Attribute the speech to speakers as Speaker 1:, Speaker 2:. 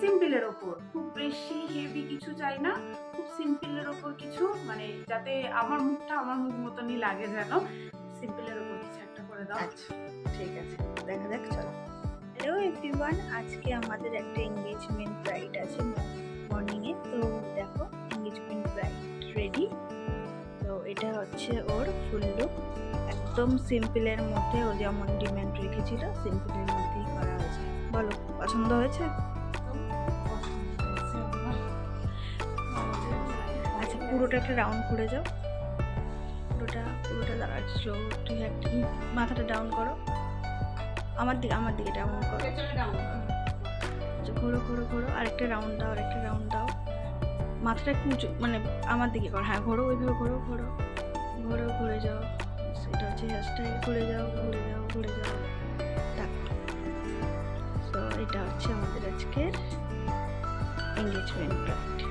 Speaker 1: সিম্পলের ওপর, খুব বেশি হেভি কিছু চাই না, খুব সিম্পলের ওপর কিছু, মানে যাতে আমার মুখটা আমার মুখ মতনই লাগে, যেন সিম্পলের ওপর কিছু একটা করে দাও।
Speaker 2: আচ্ছা ঠিক আছে, দেখা যাক চলো। হ্যালো এভরিওয়ান, আজকে আমাদের একটা এঙ্গেজমেন্ট ব্রাইড আছে মর্নিংয়ে। তো দেখো এঙ্গেজমেন্ট ব্রাইড রেডি। তো এটা হচ্ছে ওর ফুল লুক, একদম সিম্পলের মধ্যে। ও যেমন ডিমান্ড রেখেছিল সিম্পলের মধ্যেই করা হয়েছে। বলো পছন্দ হয়েছে? আচ্ছা পুরোটা একটা রাউন্ড করে যাও, পুরোটা দাঁড়া, স্লো ঠিক একটা মাথাটা ডাউন করো, আমার দিকে ডাউন করো, ঘোরো ঘোরো ঘোরো, আরেকটা রাউন্ড দাও, মাথাটা একটু উঁচু, মানে আমার দিকে করো, হ্যাঁ ঘোরো, ওইভাবে ঘোরো ঘোরো ঘোরো, ঘুরে যাও, সেটা হচ্ছে হেয়ার স্টাইল, ঘুরে যাও দেখো। তো এটা হচ্ছে আমাদের আজকের এঙ্গেজমেন্ট ব্রাইড।